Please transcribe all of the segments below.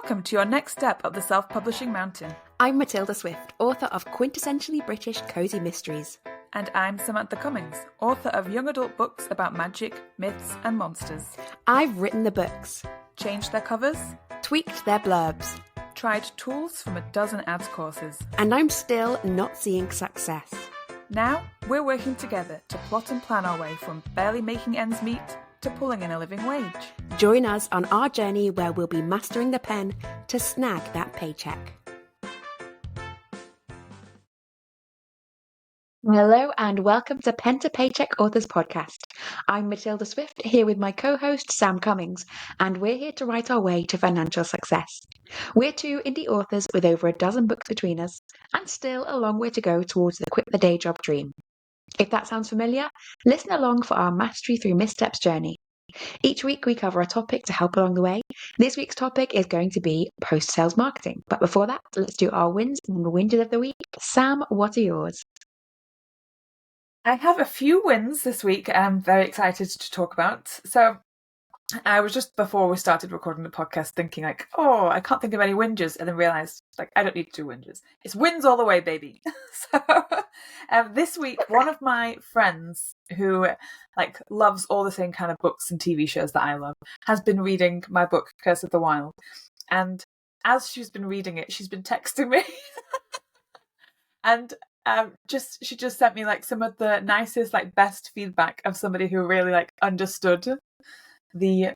Welcome to your next step up the self-publishing mountain. I'm Matilda Swift, author of quintessentially British cozy mysteries. And I'm Samantha Cummings, author of young adult books about magic, myths and monsters. I've written the books, Changed their covers, tweaked their blurbs, tried tools from a dozen ads courses. and I'm still not seeing success. Now, we're working together to plot and plan our way from barely making ends meet to pulling in a living wage. Join us on our journey where we'll be mastering the pen to snag that paycheck. Hello and welcome to Pen to Paycheck Authors Podcast. I'm Matilda Swift, here with my co-host Sam Cummings, and we're here to write our way to financial success. We're two indie authors with over a dozen books between us, and still a long way to go towards the quit the day job dream. If that sounds familiar, listen along for our Mastery Through Missteps journey. Each week we cover a topic to help along the way. This week's topic is going to be post-sales marketing. But before that, let's do our wins and whinges of the week. Sam, what are yours? I have a few wins this week I'm very excited to talk about. So I was just, before we started recording the podcast, thinking like, oh, I can't think of any whinges, and then realised, like, I don't need to do whinges. It's wins all the way, baby. So this week, one of my friends who like loves all the same kind of books and TV shows that I love has been reading my book, Curse of the Wild. And as she's been reading it, she's been texting me. And she just sent me like some of the nicest, like best feedback of somebody who really like understood the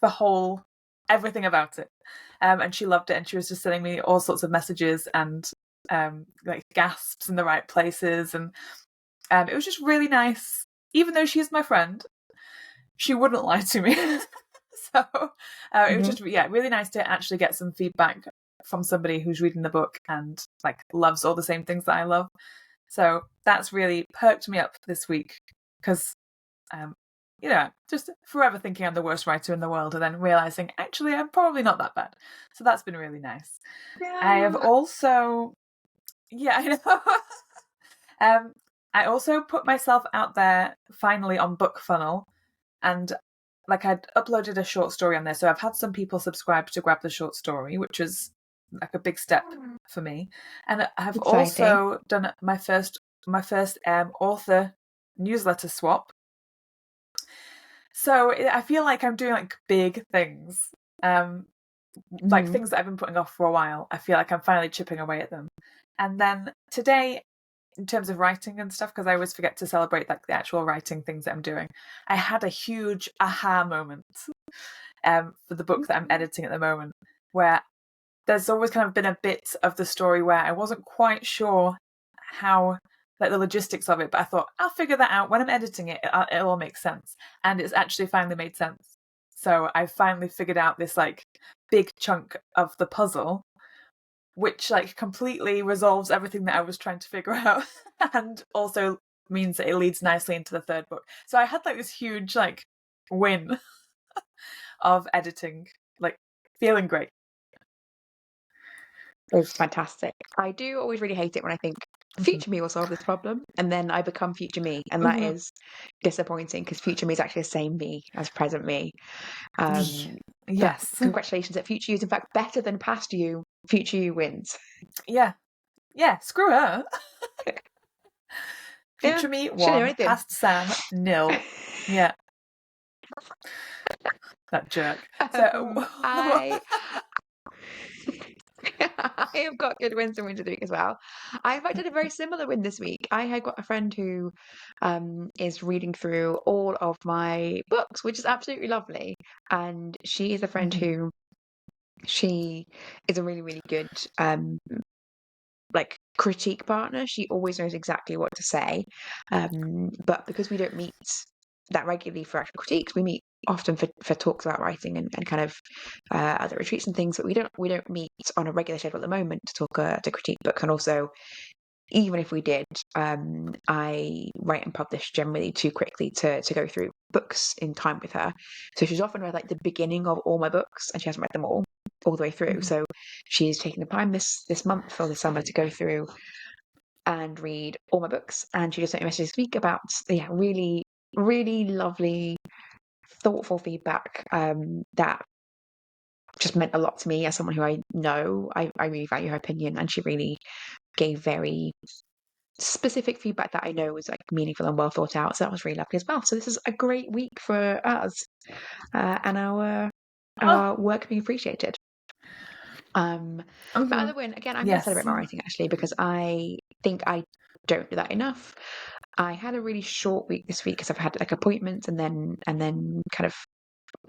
whole everything about it, and she loved it, and she was just sending me all sorts of messages and like gasps in the right places, and it was just really nice. Even though she's my friend, she wouldn't lie to me. So it was just really nice to actually get some feedback from somebody who's reading the book and like loves all the same things that I love. So that's really perked me up this week, because just forever thinking I'm the worst writer in the world, and then realising, actually, I'm probably not that bad. So that's been really nice. Yeah. I have also... Yeah, I know. I also put myself out there, finally, on BookFunnel. And, like, I'd uploaded a short story on there. So I've had some people subscribe to grab the short story, which is, like, a big step for me. And I've also done my first author newsletter swap. So I feel like I'm doing like big things, like things that I've been putting off for a while. I feel like I'm finally chipping away at them. And then today, in terms of writing and stuff, because I always forget to celebrate like the actual writing things that I'm doing, I had a huge aha moment for the book that I'm editing at the moment, where there's always kind of been a bit of the story where I wasn't quite sure how, like the logistics of it, but I thought I'll figure that out when I'm editing it. It'll all make sense, and it's actually finally made sense. So I finally figured out this like big chunk of the puzzle, which like completely resolves everything that I was trying to figure out, and also means that it leads nicely into the third book. So I had like this huge like win of editing, like feeling great. It's fantastic. I do always really hate it when I think future me will solve this problem, and then I become future me, and that is disappointing, because future me is actually the same me as present me. Yes. Congratulations, that future you is in fact better than past you. Future you wins. Yeah. Screw her. Future me 1, past Sam 0. Yeah. That jerk. So I have got good wins and wins of the week as well. I in fact did a very similar win this week. I had got a friend who is reading through all of my books, which is absolutely lovely. And she is a friend who, she is a really, really good like critique partner. She always knows exactly what to say. But because we don't meet that regularly for actual critiques, we meet often for talks about writing and kind of other retreats and things, but we don't meet on a regular schedule at the moment to talk to critique books. And also, even if we did, I write and publish generally too quickly to go through books in time with her. So she's often read like the beginning of all my books, and she hasn't read them all the way through. So she's taking the time this month or this summer to go through and read all my books. And she just sent me a message this week about really, really lovely, thoughtful feedback that just meant a lot to me as someone who I know. I really value her opinion, and she really gave very specific feedback that I know was like meaningful and well thought out. So that was really lovely as well. So this is a great week for us and Oh, our work being appreciated. My other win, again, I'm going to celebrate yes. my writing actually because I think I don't do that enough. I had a really short week this week because I've had like appointments and then kind of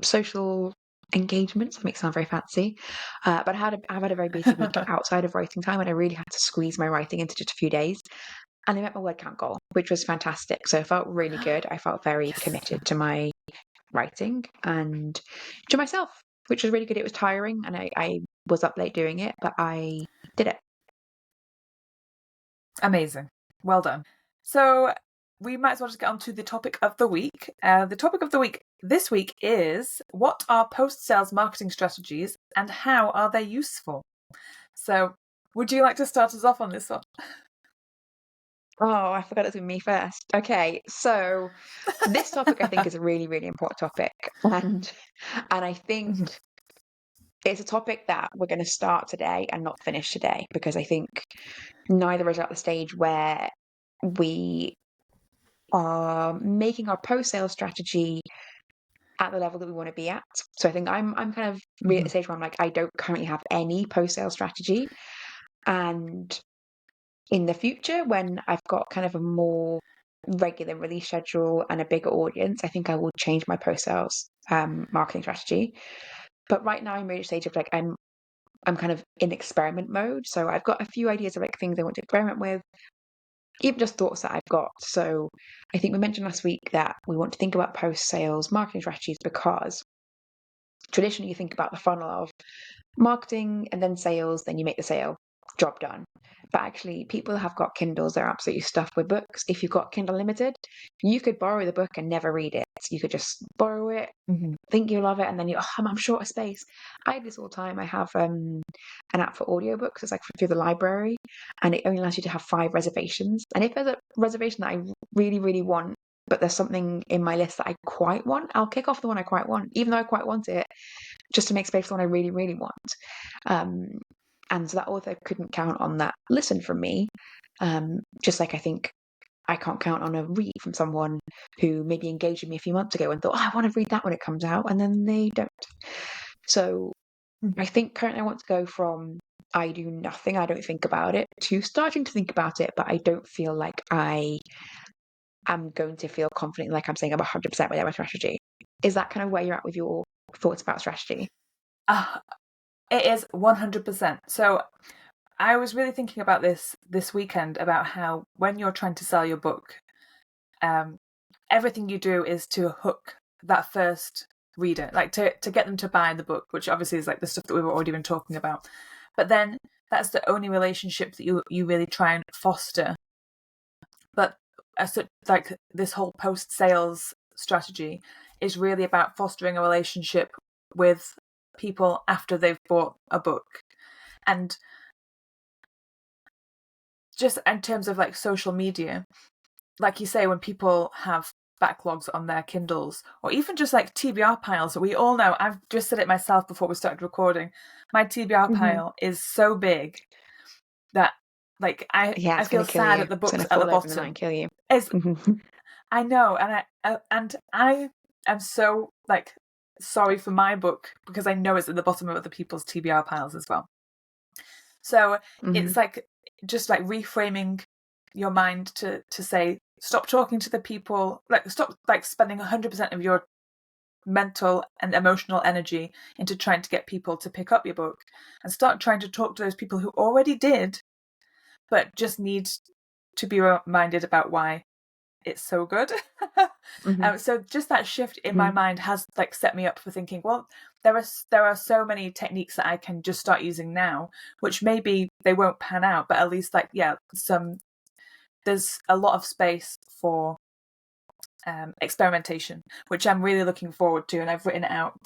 social engagements. That makes it sound very fancy, but I've had a very busy week outside of writing time, and I really had to squeeze my writing into just a few days. And I met my word count goal, which was fantastic. So it felt really good. I felt very Yes. committed to my writing and to myself, which was really good. It was tiring, and I was up late doing it, but I did it. Amazing. Well done. So we might as well just get on to the topic of the week. The topic of the week this week is, what are post-sales marketing strategies and how are they useful? So would you like to start us off on this one? Oh, I forgot it was me first. Okay, so this topic I think is a really, really important topic, and I think Mhm. it's a topic that we're going to start today and not finish today because I think neither is at the stage where we are making our post-sale strategy at the level that we want to be at. So I think I'm kind of really at the Mhm. stage where I'm like, I don't currently have any post-sale strategy. And in the future, when I've got kind of a more regular release schedule and a bigger audience, I think I will change my post-sales marketing strategy. But right now I'm really at a stage of like I'm kind of in experiment mode. So I've got a few ideas of like things I want to experiment with, even just thoughts that I've got. So I think we mentioned last week that we want to think about post sales marketing strategies because traditionally you think about the funnel of marketing and then sales, then you make the sale, job done. But actually, people have got Kindles, they're absolutely stuffed with books. If you've got Kindle Limited, you could borrow the book and never read it. You could just borrow it, Mhm. think you love it, and then I'm short of space. I do this all the time. I have an app for audiobooks. It's like through the library, and it only allows you to have 5 reservations. And if there's a reservation that I really, really want, but there's something in my list that I quite want, I'll kick off the one I quite want, even though I quite want it, just to make space for the one I really, really want. Um, and so that author couldn't count on that listen from me. Just like I think I can't count on a read from someone who maybe engaged with me a few months ago and thought, oh, I want to read that when it comes out, and then they don't. So I Mhm. think currently I want to go from I do nothing, I don't think about it, to starting to think about it, but I don't feel like I am going to feel confident, like I'm saying I'm 100% with my strategy. Is that kind of where you're at with your thoughts about strategy? Ah, it is 100%. So I was really thinking about this weekend, about how when you're trying to sell your book, um, everything you do is to hook that first reader, like to get them to buy the book, which obviously is like the stuff that we've already been talking about. But then that's the only relationship that you really try and foster. But like this whole post sales strategy is really about fostering a relationship with people after they've bought a book. And just in terms of like social media, like you say, when people have backlogs on their Kindles, or even just like TBR piles, we all know, I've just said it myself before we started recording, my TBR Hmm. pile is so big that like Yeah, I it's going feel to kill sad you. at the It's going books to at the fall over in the night bottom. and kill you. Is Hmm. I know, and I am so like sorry for my book because I know it's at the bottom of other people's TBR piles as well. So Hmm. it's like just like reframing your mind to say, stop talking to the people, like stop like spending 100% of your mental and emotional energy into trying to get people to pick up your book, and start trying to talk to those people who already did but just need to be reminded about why it's so good. Hmm. So just that shift in my Hmm. mind has like set me up for thinking, well, there are so many techniques that I can just start using now, which maybe they won't pan out, but at least like yeah, there's a lot of space for experimentation, which I'm really looking forward to, and I've written out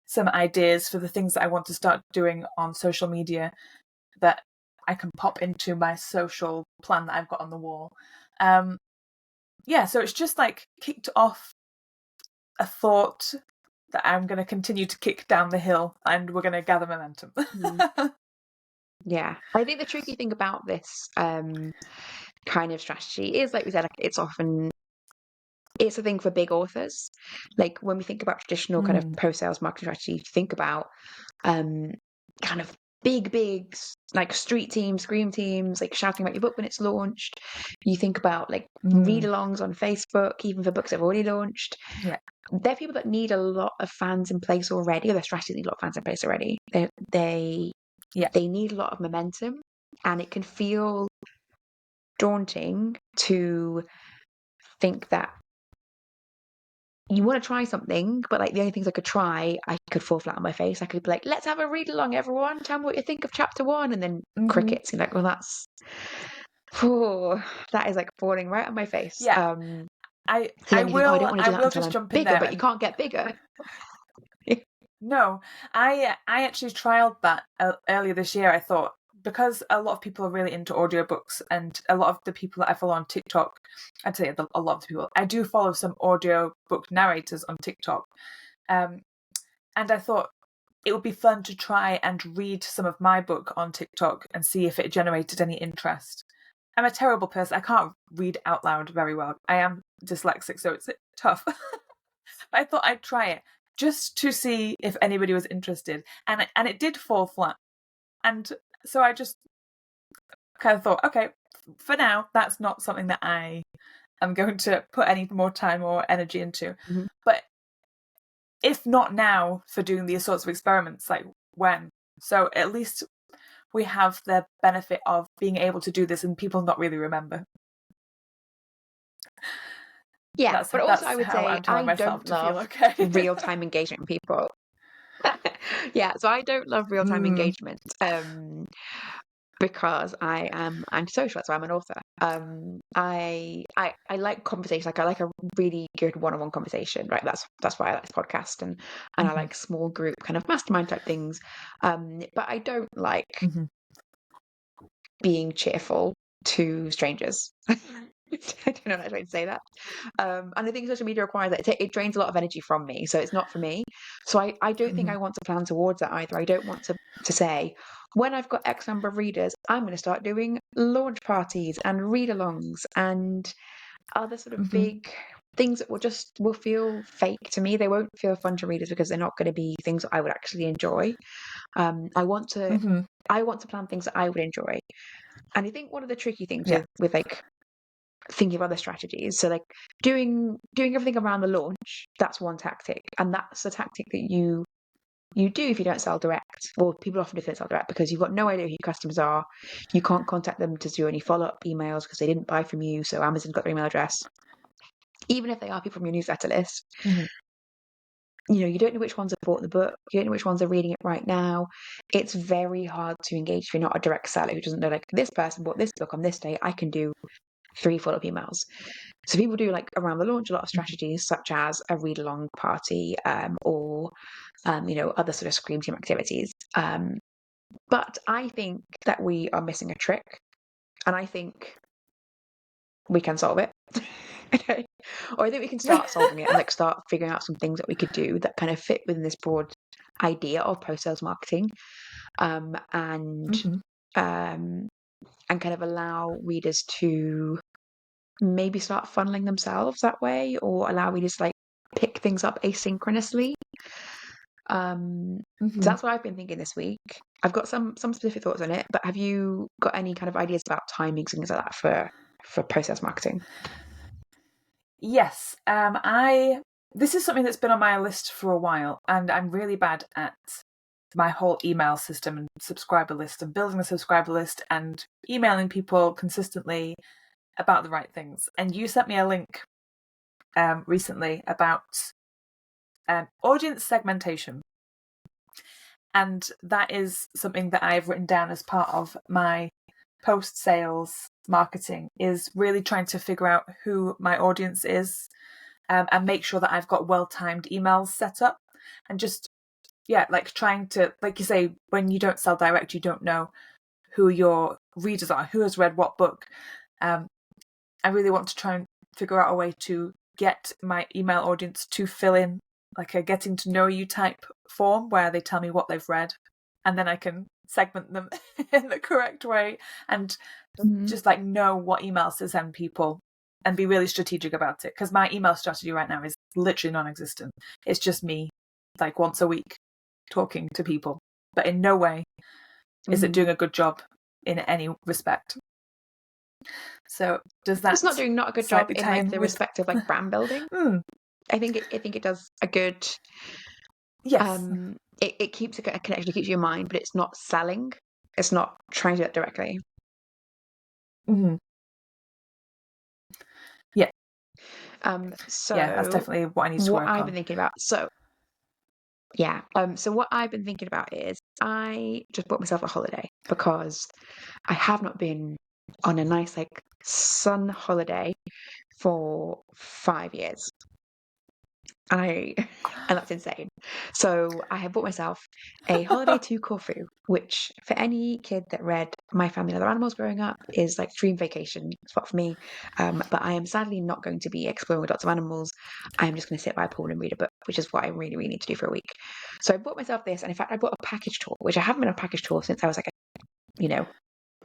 some ideas for the things that I want to start doing on social media that I can pop into my social plan that I've got on the wall. Yeah, so it's just like kicked off a thought that I'm going to continue to kick down the hill and we're going to gather momentum. Yeah, I think the tricky thing about this kind of strategy is, like we said, like, it's a thing for big authors. Like when we think about traditional kind of post-sales marketing strategy, you think about kind of big like street teams, scream teams, like shouting about your book when it's launched. You think about like read-alongs on Facebook, even for books that have already launched. Yeah. They're people that need a lot of fans in place already, or their strategies need a lot of fans in place already. They need a lot of momentum, and it can feel daunting to think that you want to try something, but like the only things I could try, I could fall flat on my face. I could be like, let's have a read along, everyone. Tell me what you think of chapter 1. And then crickets. And like, well, that is like falling right on my face. Yeah. So I then you think, oh, I don't want to do that until just I'm jump in bigger, there. but you can't get bigger. No, I actually trialed that earlier this year. I thought, because a lot of people are really into audiobooks, and a lot of the people that I follow on TikTok, I'd say a lot of the people, I do follow some audiobook narrators on TikTok. And I thought it would be fun to try and read some of my book on TikTok and see if it generated any interest. I'm a terrible person. I can't read out loud very well. I am dyslexic, so it's tough. I thought I'd try it just to see if anybody was interested, and it did fall flat. And so I just kind of thought, okay, for now, that's not something that I am going to put any more time or energy into. But if not now for doing these sorts of experiments, like when? So at least we have the benefit of being able to do this and people not really remember. Yeah, but also I would say I don't love real-time engagement with people. Yeah, so I don't love real-time engagement because I am antisocial, so I'm an author. I like conversation. Like I like a really good one-on-one conversation, right? That's why I like this podcast, and I like small group kind of mastermind type things. But I don't like being cheerful to strangers. I don't know how to say that. And I think social media requires that. It drains a lot of energy from me, so it's not for me. So I don't think I want to plan towards that either. I don't want to say, when I've got X number of readers, I'm going to start doing launch parties and read-alongs and other sort of big things that will feel fake to me. They won't feel fun to readers because they're not going to be things that I would actually enjoy. I want to plan things that I would enjoy. And I think one of the tricky things with like thinking of other strategies, so like doing everything around the launch, that's one tactic, and that's a tactic that you do if you don't sell direct. Well, people often do if they don't sell direct because you've got no idea who your customers are. You can't contact them to do any follow-up emails because they didn't buy from you, so Amazon's got their email address. Even if they are people from your newsletter list, you don't know which ones have bought the book, you don't know which ones are reading it right now. It's very hard to engage if you're not a direct seller who doesn't know, like, this person bought this book on this day, I can do 3 follow-up emails. So people do, like, around the launch, a lot of strategies such as a read-along party, or other sort of scream team activities. But I think that we are missing a trick, and I think we can solve it. Okay. Or I think we can start solving it and like start figuring out some things that we could do that kind of fit within this broad idea of post-sales marketing, and kind of allow readers to maybe start funneling themselves that way, or allow readers to like pick things up asynchronously. So that's what I've been thinking this week. I've got some specific thoughts on it, but have you got any kind of ideas about timings and things like that for post-sales marketing? Yes, this is something that's been on my list for a while, and I'm really bad at my whole email system and subscriber list and building a subscriber list and emailing people consistently about the right things. And you sent me a link recently about audience segmentation, and that is something that I've written down as part of my post-sales marketing, is really trying to figure out who my audience is, and make sure that I've got well-timed emails set up, and just like trying to, like you say, when you don't sell direct, you don't know who your readers are, who has read what book. I really want to try and figure out a way to get my email audience to fill in like a getting to know you type form where they tell me what they've read, and then I can segment them in the correct way and just like know what emails to send people and be really strategic about it. Because my email strategy right now is literally non-existent. It's just me like once a week talking to people, but in no way is it doing a good job in any respect. So does that It's not doing not a good job slightly in tie like in the with respect of like brand building. I think it does a good. yes. It keeps a connection, it keeps you in mind, but it's not selling. It's not trying to do it directly. Yeah. So Yeah, that's definitely what I need to what work I've on. been thinking about. So yeah. So what I've been thinking about is I just bought myself a holiday because I have not been on a nice like sun holiday for 5 years. And that's insane. So I have bought myself a holiday to Corfu, which for any kid that read My Family and Other Animals growing up is like dream vacation spot for me. But I am sadly not going to be exploring with lots of animals. I am just going to sit by a pool and read a book, which is what I really, really need to do for a week. So I bought myself this, and in fact, I bought a package tour, which I haven't been on a package tour since I was like a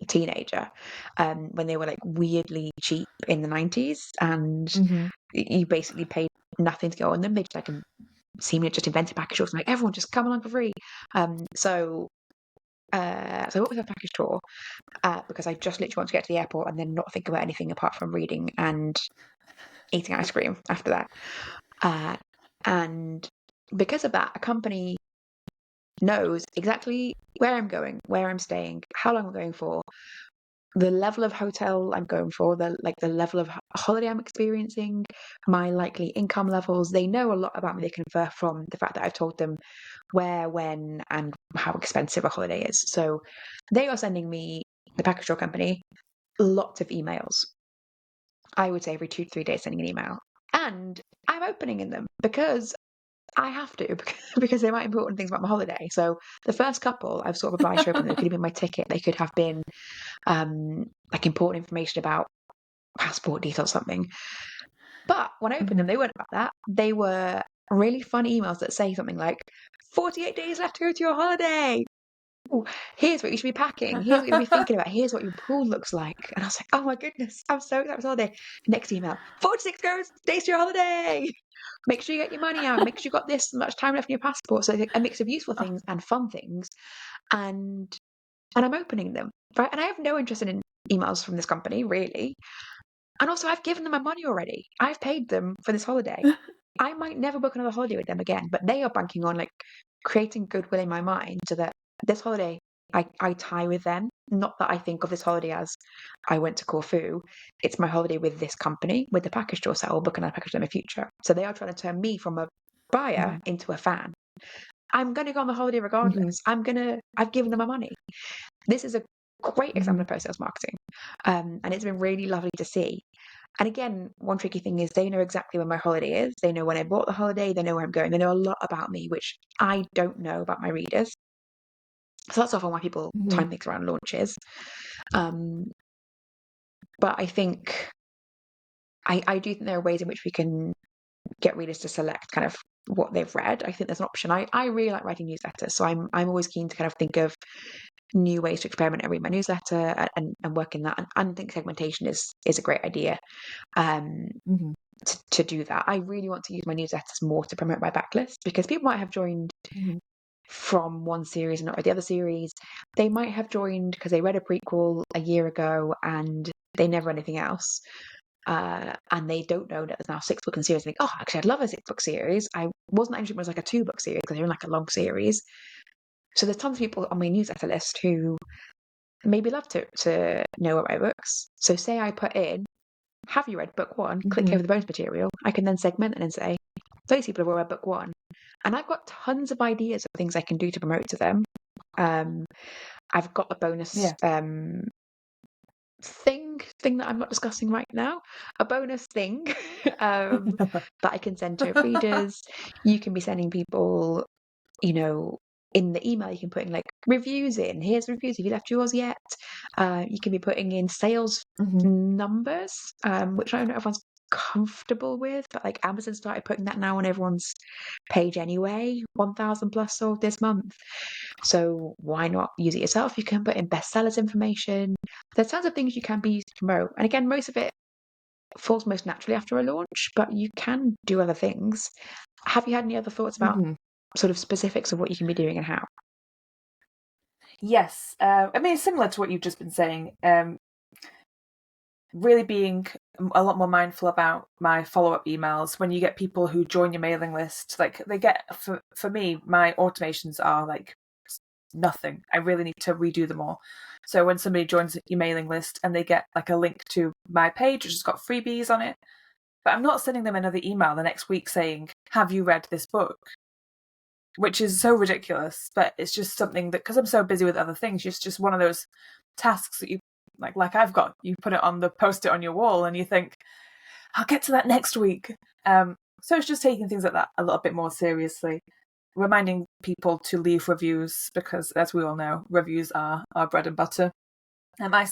teenager, when they were like weirdly cheap in the 90s, and you basically paid nothing to go on them. They just like seemingly just invented package tours and like everyone just come along for free. So I bought myself a package tour because I just literally want to get to the airport and then not think about anything apart from reading and eating ice cream after that. And because of that, a company knows exactly where I'm going, where I'm staying, how long I'm going for, the level of hotel I'm going for, the level of holiday I'm experiencing, my likely income levels. They know a lot about me. They can infer from the fact that I've told them where, when, and how expensive a holiday is. So they are sending me, the package tour company, lots of emails. I would say every 2 to 3 days sending an email. And I'm opening in them because I have to, because they might important things about my holiday. So the first couple I've sort of obliged to open. They could have been my ticket. They could have been like important information about passport details, something. But when I opened them, they weren't about that. They were really fun emails that say something like 48 days left to go to your holiday. Ooh, here's what you should be packing. Here's what you'll be thinking about. Here's what your pool looks like. And I was like, oh my goodness, I'm so excited for holiday. Next email, 46 days to your holiday. Make sure you get your money out. Make sure you got this much time left in your passport. So it's a mix of useful things and fun things. And I'm opening them, right? And I have no interest in emails from this company, really. And also, I've given them my money already. I've paid them for this holiday. I might never book another holiday with them again, but they are banking on like creating goodwill in my mind so that this holiday I tie with them. Not that I think of this holiday as I went to Corfu. It's my holiday with this company, with the package tour, so I'll book another package in the future. So they are trying to turn me from a buyer into a fan. I'm going to go on the holiday regardless. I've given them my money. This is a great example of post-sales marketing. And it's been really lovely to see. And again, one tricky thing is they know exactly when my holiday is. They know when I bought the holiday. They know where I'm going. They know a lot about me, which I don't know about my readers. So that's often why people time things around launches. But I think I do think there are ways in which we can get readers to select kind of what they've read. I think there's an option. I really like writing newsletters, so I'm always keen to kind of think of new ways to experiment and read my newsletter and work in that. And I think segmentation is a great idea to do that. I really want to use my newsletters more to promote my backlist because people might have joined from one series and not the other series. They might have joined because they read a prequel a year ago and they never read anything else. And they don't know that there's now 6 book series. They think, oh, actually, I'd love a 6 book series. I wasn't actually, it was like a 2 book series because they're in like a long series. So there's tons of people on my newsletter list who maybe love to know about my books. So say I put in, have you read book 1? Click here for the bonus material. I can then segment it and say, those people have read book 1. And I've got tons of ideas of things I can do to promote to them. I've got a bonus thing that I'm not discussing right now, a bonus thing that I can send to readers. You can be sending people, in the email you can put in like reviews in. Here's reviews. Have you left yours yet? You can be putting in sales numbers, which I don't know everyone's comfortable with, but like Amazon started putting that now on everyone's page anyway. 1,000 plus sold this month. So why not use it yourself? You can put in bestsellers information. There's tons of things you can be used to promote. And again, most of it falls most naturally after a launch, but you can do other things. Have you had any other thoughts about Mm-hmm. sort of specifics of what you can be doing and how? Yes, I mean, similar to what you've just been saying. Really being a lot more mindful about my follow-up emails when you get people who join your mailing list. Like they get, for me, my automations are like nothing. I really need to redo them all. So when somebody joins your mailing list and they get like a link to my page which has got freebies on it, but I'm not sending them another email the next week saying, have you read this book? Which is so ridiculous, but it's just something that, because I'm so busy with other things, it's just one of those tasks that you like I've got. You put it on the post-it on your wall and you think, I'll get to that next week. So it's just taking things like that a little bit more seriously, reminding people to leave reviews, because as we all know, reviews are our bread and butter. And I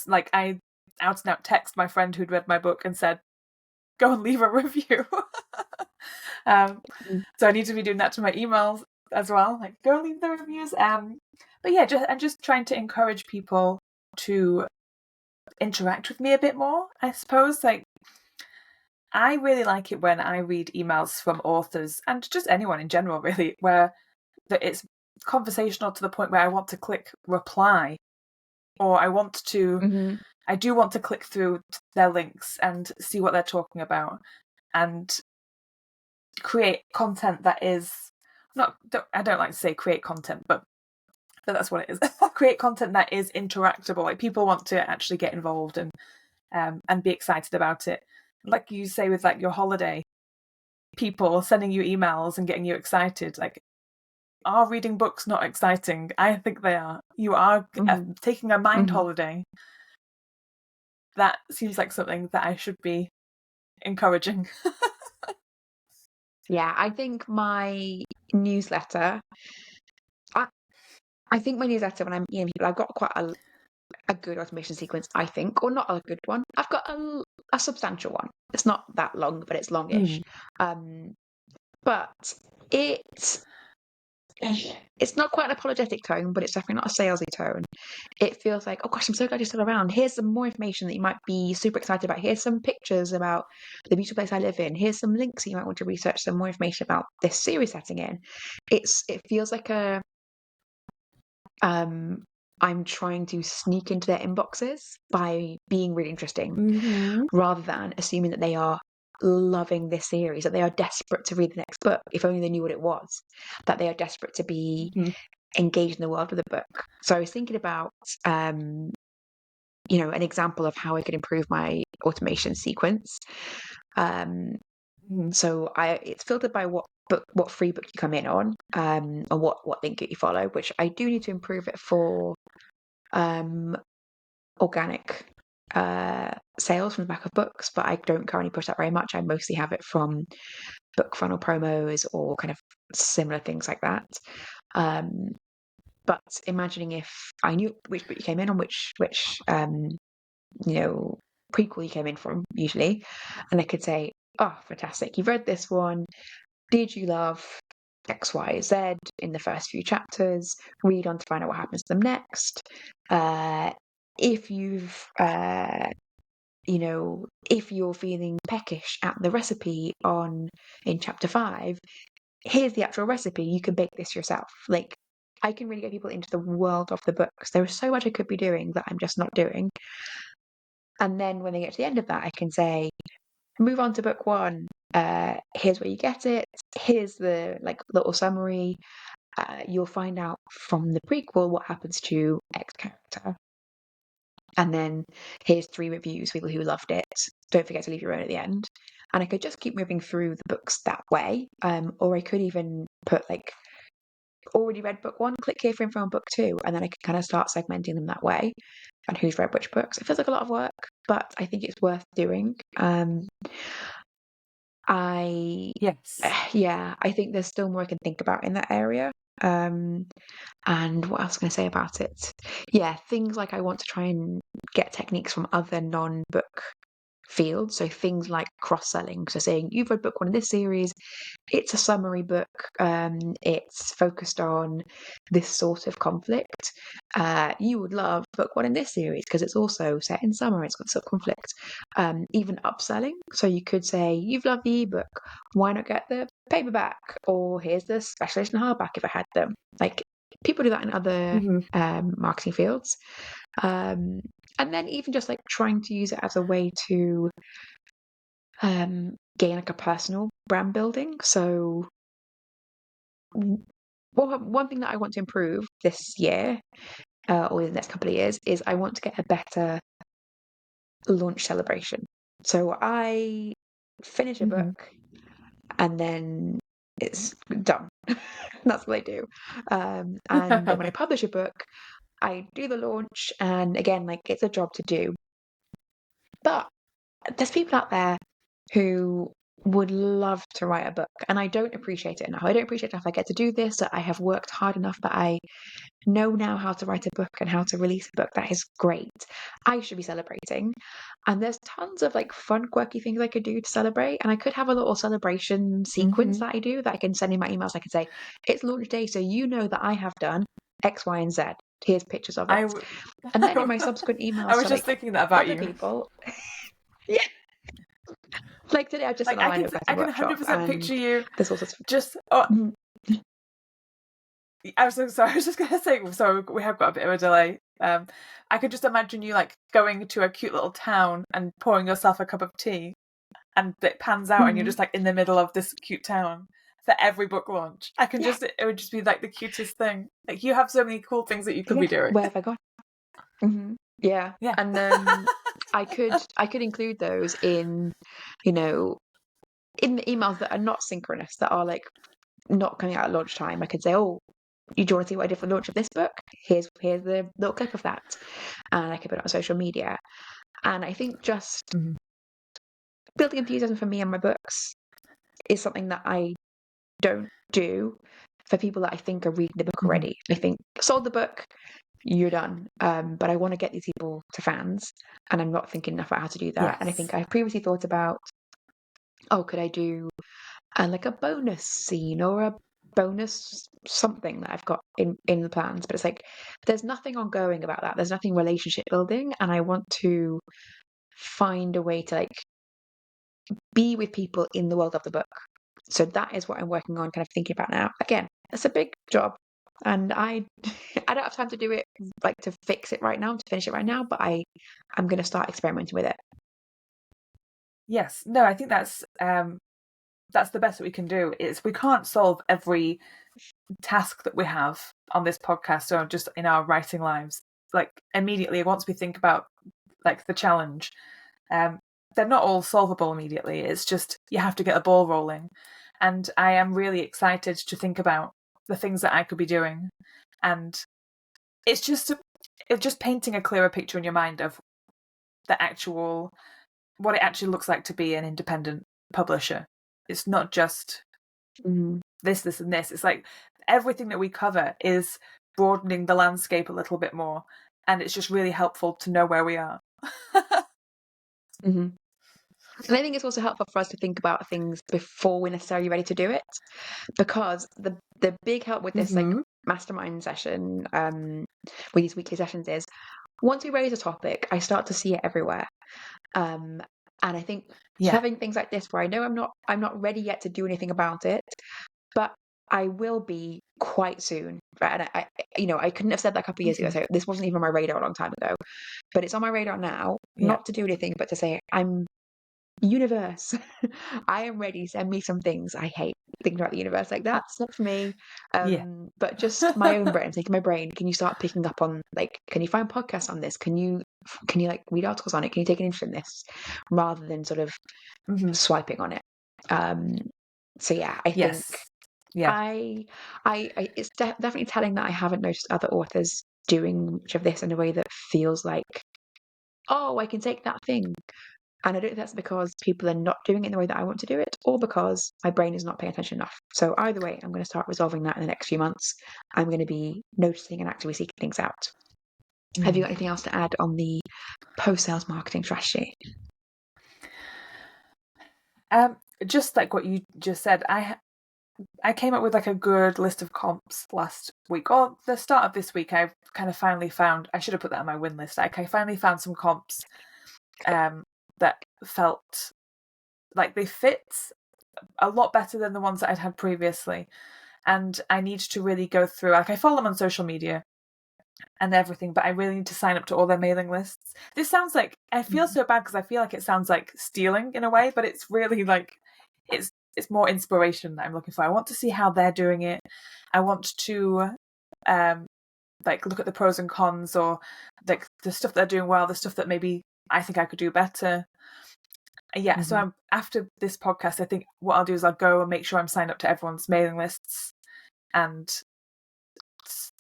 out and out text my friend who'd read my book and said, go and leave a review. So I need to be doing that to my emails as well, like go leave the reviews. But yeah, just trying to encourage people to interact with me a bit more, I suppose. Like I really like it when I read emails from authors and just anyone in general, really, where that it's conversational to the point where I want to click reply, or Mm-hmm. I do want to click through their links and see what they're talking about and create content that is I don't like to say create content, but that's what it is. Create content that is interactable. Like people want to actually get involved and be excited about it. Like you say with like your holiday, people sending you emails and getting you excited. Like, are reading books not exciting? I think they are. You are Mm-hmm. taking a mind Mm-hmm. holiday. That seems like something that I should be encouraging. Yeah, I think my newsletter, I, I think my newsletter, when I'm emailing people, I've got quite a good automation sequence, I think, or not a good one. I've got a substantial one. It's not that long, but it's longish. Mm. Um, but it it's not quite an apologetic tone, but it's definitely not a salesy tone. It feels like, oh gosh, I'm so glad you're still around. Here's some more information that you might be super excited about. Here's some pictures about the beautiful place I live in. Here's some links that you might want to research some more information about this series setting in. It feels like a um I'm trying to sneak into their inboxes by being really interesting, Mm-hmm. rather than assuming that they are loving this series, that they are desperate to read the next book, if only they knew what it was, that they are desperate to be Mm-hmm. engaged in the world of the book. So I was thinking about, um, an example of how I could improve my automation sequence. Um, Mm-hmm. so it's filtered by what free book you come in on, and what link you follow, which I do need to improve it for um, organic sales from the back of books, but I don't currently push that very much. I mostly have it from book funnel promos or kind of similar things like that. Um, but imagining if I knew which book you came in on, which you know prequel you came in from usually, and I could say, oh, fantastic, you've read this one. Did you love X, Y, Z in the first few chapters? Read on to find out what happens to them next. If you've if you're feeling peckish at the recipe on in chapter 5, here's the actual recipe. You can bake this yourself. Like, I can really get people into the world of the books. There is so much I could be doing that I'm just not doing. And then when they get to the end of that, I can say, move on to book 1. Here's where you get it. Here's the little summary. You'll find out from the prequel what happens to X character. And then here's 3 reviews, people who loved it. Don't forget to leave your own at the end. And I could just keep moving through the books that way. Or I could even put already read book 1, click here for info on book 2. And then I can kind of start segmenting them that way and who's read which books. It feels like a lot of work, but I think it's worth doing. I Yes. Yeah, I think there's still more I can think about in that area. And what else can I say about it? Yeah, things like I want to try and get techniques from other non-book fields. So things like cross-selling. So saying you've read book one in this series, it's a summary book. It's focused on this sort of conflict. You would love book one in this series because it's also set in summer. It's got sort of conflict. Even upselling. So you could say you've loved the ebook. Why not get the paperback? Or here's the special edition hardback if I had them. Like people do that in other marketing fields. And then even just like trying to use it as a way to gain like a personal brand building. So one thing that I want to improve this year or the next couple of years is I want to get a better launch celebration. So I finish a book and then it's done. That's what I do. And then when I publish a book, I do the launch, and again, like it's a job to do. But there's people out there who would love to write a book, and I don't appreciate it enough. I don't appreciate enough I get to do this, that I have worked hard enough that I know now how to write a book and how to release a book. That is great. I should be celebrating. And there's tons of like fun, quirky things I could do to celebrate. And I could have a little celebration sequence that I do that I can send in my emails. I can say, it's launch day, so you know that I have done X, Y, and Z. Here's pictures of it. And then in my subsequent emails I was to just like thinking that about other you. people. Yeah. Like today, I just Like done a I line can 100% picture you there's all sorts of just. I was sorry. I was just gonna say. So we have got a bit of a delay. I could just imagine you like going to a cute little town and pouring yourself a cup of tea, and it pans out, and you're just like in the middle of this cute town for every book launch. I can just. It would just be like the cutest thing. Like you have so many cool things that you could be doing. Where have I gone? Yeah. Yeah. And I could include those in, in the emails that are not synchronous, that are like not coming out at lunchtime. I could say, oh, do you want to see what I did for the launch of this book? Here's the little clip of that. And I could put it on social media. And I think just building enthusiasm for me and my books is something that I don't do for people that I think are reading the book already. I think sold the book, you're done. But I want to get these people to fans, and I'm not thinking enough about how to do that. Yes. And I think I've previously thought about, could I do like a bonus scene or a bonus something that I've got in the plans? But it's like there's nothing ongoing about that. There's nothing relationship building, and I want to find a way to like be with people in the world of the book. So that is what I'm working on, kind of thinking about now. Again, it's a big job, and I I don't have time to do it, like to fix it right now, to finish it right now. But I'm going to start experimenting with it. Yes. No, I think that's the best that we can do. Is we can't solve every task that we have on this podcast or just in our writing lives. Like immediately, once we think about like the challenge, they're not all solvable immediately. It's just you have to get a ball rolling. And I am really excited to think about the things that I could be doing. And it's just painting a clearer picture in your mind of what it actually looks like to be an independent publisher. It's not just this, and this. It's like everything that we cover is broadening the landscape a little bit more. And it's just really helpful to know where we are. And I think it's also helpful for us to think about things before we're necessarily ready to do it, because the big help with this like mastermind session, with these weekly sessions, is once we raise a topic, I start to see it everywhere. And I think having things like this, where I know I'm not ready yet to do anything about it, but I will be quite soon. Right? And I couldn't have said that a couple of years ago. So this wasn't even on my radar a long time ago, but it's on my radar now. Not to do anything, but to say, I'm universe. I am ready. Send me some things. I hate thinking about the universe like that. It's not for me. But just my own brain. Taking my brain. Can you start picking up on, like, can you find podcasts on this? Can you like read articles on it? Can you take an interest in this, rather than sort of swiping on it? So yeah, I think I it's definitely telling that I haven't noticed other authors doing much of this in a way that feels like, oh, I can take that thing. And I don't think that's because people are not doing it in the way that I want to do it, or because my brain is not paying attention enough. So either way, I'm going to start resolving that in the next few months. I'm going to be noticing and actively seeking things out. Have you got anything else to add on the post-sales marketing strategy? Just like what you just said, I came up with like a good list of comps last week, or the start of this week. I kind of finally found, I should have put that on my win list. I finally found some comps that felt like they fit a lot better than the ones that I'd had previously. And I need to really go through, like, I follow them on social media and everything, but I really need to sign up to all their mailing lists. This sounds like, I feel so bad because I feel like it sounds like stealing in a way, but it's really like, it's more inspiration that I'm looking for. I want to see how they're doing it. I want to like look at the pros and cons, or like the stuff they're doing well, the stuff that maybe I think I could do better. Yeah, so I'm, after this podcast, I think what I'll do is I'll go and make sure I'm signed up to everyone's mailing lists and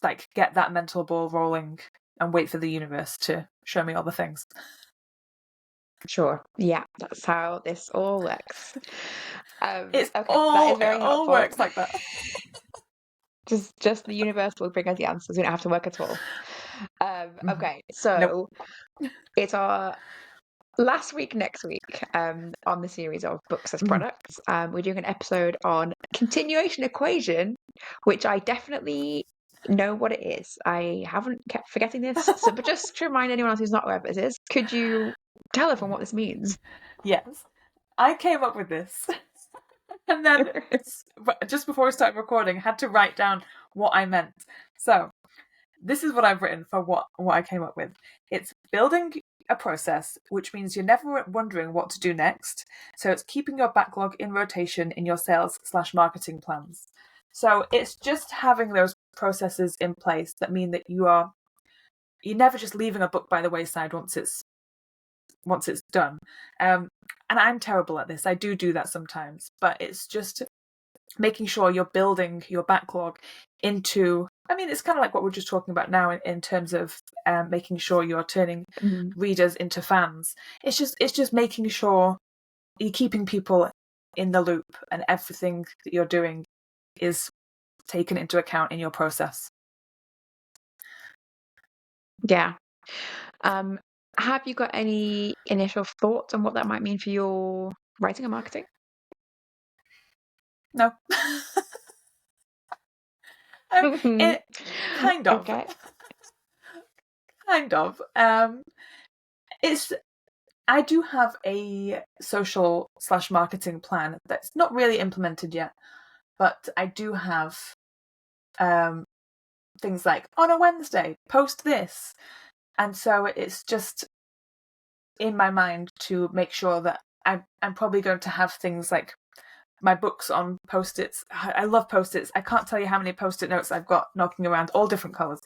like get that mental ball rolling and wait for the universe to show me all the things. Sure. Yeah, that's how this all works. It's Okay, that is all, it very all helpful. works like that. Just the universe will bring us the answers. We don't have to work at all. Okay, so Nope. it's our last week, next week, on the series of books as products. We're doing an episode on continuation equation, which I definitely know what it is. I haven't kept forgetting this. So, but just to remind anyone else who's not aware of what this is, could you tell everyone what this means? Yes, I came up with this. And then just before we started recording, I had to write down what I meant. So this is what I've written for what I came up with. It's building a process, which means you're never wondering what to do next. So it's keeping your backlog in rotation in your sales/marketing plans. So it's just having those processes in place that mean that you're never just leaving a book by the wayside once it's done. And I'm terrible at this. I do that sometimes, but it's just making sure you're building your backlog into, I mean, it's kind of like what we're just talking about now in terms of making sure you're turning readers into fans. It's just making sure you're keeping people in the loop and everything that you're doing is taken into account in your process. Yeah. Have you got any initial thoughts on what that might mean for your writing and marketing? No. It kind of. Okay. Kind of. It's, I do have a social/marketing plan that's not really implemented yet, but I do have things like on a Wednesday, post this. And so it's just in my mind to make sure that I'm probably going to have things like my books on post-its. I love post-its. I can't tell you how many post-it notes I've got knocking around, all different colours.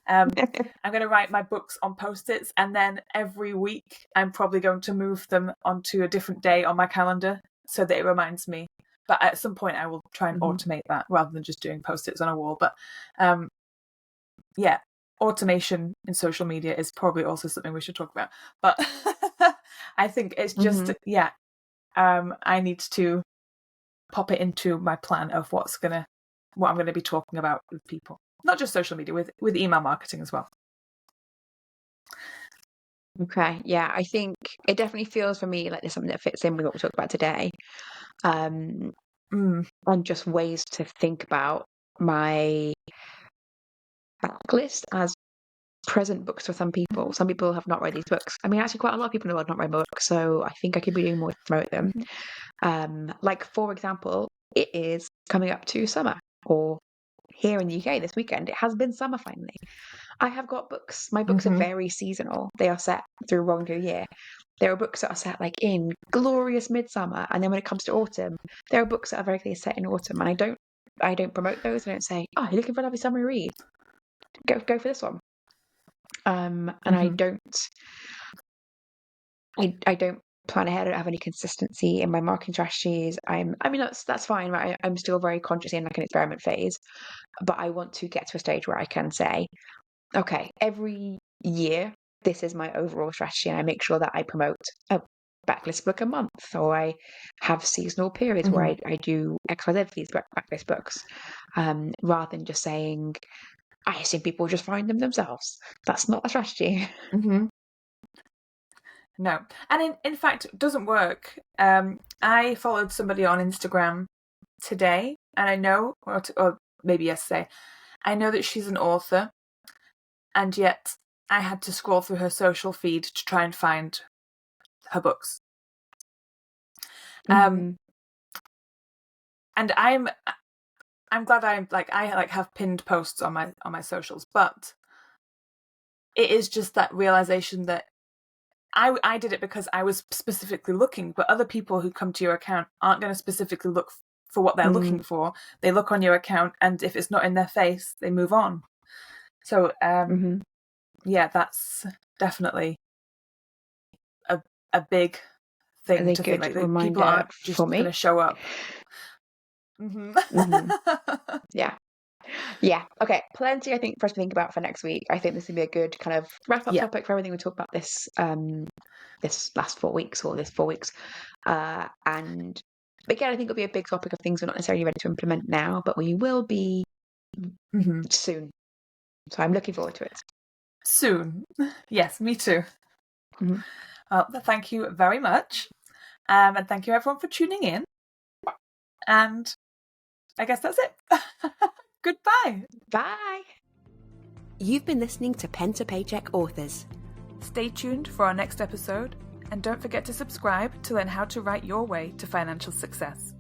I'm going to write my books on post-its, and then every week I'm probably going to move them onto a different day on my calendar so that it reminds me. But at some point I will try and automate that rather than just doing post-its on a wall. But yeah, automation in social media is probably also something we should talk about. But I think it's just, I need to pop it into my plan of what I'm going to be talking about with people. Not just social media, with email marketing as well. Okay, yeah, I think it definitely feels for me like there's something that fits in with what we talked about today. And just ways to think about my backlist as present books for some people. Some people have not read these books. I mean, actually, quite a lot of people in the world have not read books, so I think I could be doing more to promote them. Like, for example, it is coming up to summer, or here in the UK this weekend, it has been summer finally. I have got books. My books are very seasonal. They are set through wrong through year. There are books that are set like in glorious midsummer, and then when it comes to autumn, there are books that are very clearly set in autumn. And I don't promote those. I don't say, "Oh, you're looking for a lovely summer read? Go for this one." And I don't plan ahead. I don't have any consistency in my marketing strategies. I mean, that's fine, right? I'm still very consciously in like an experiment phase, but I want to get to a stage where I can say, okay, every year, this is my overall strategy, and I make sure that I promote a backlist book a month, or I have seasonal periods where I do XYZ for these backlist books, rather than just saying, I assume people just find them themselves. That's not a strategy. No. And in fact, it doesn't work. I followed somebody on Instagram today, and I know, or maybe yesterday, I know that she's an author, and yet I had to scroll through her social feed to try and find her books. Mm-hmm. And I'm glad I have pinned posts on my socials, but it is just that realization that I did it because I was specifically looking, but other people who come to your account aren't going to specifically look for what they're looking for. They look on your account, and if it's not in their face, they move on. So, yeah, that's definitely a big thing A to think. good Like, people reminder aren't just for going to me. show up. Yeah. Yeah. Okay. Plenty, I think, for us to think about for next week. I think this would be a good kind of wrap-up topic for everything we talked about this last 4 weeks, or this 4 weeks. And again, I think it'll be a big topic of things we're not necessarily ready to implement now, but we will be soon. So I'm looking forward to it. Soon. Yes, me too. Mm-hmm. Well, thank you very much. And thank you everyone for tuning in. And I guess that's it. Goodbye. Bye. You've been listening to Pen to Paycheck Authors. Stay tuned for our next episode, and don't forget to subscribe to learn how to write your way to financial success.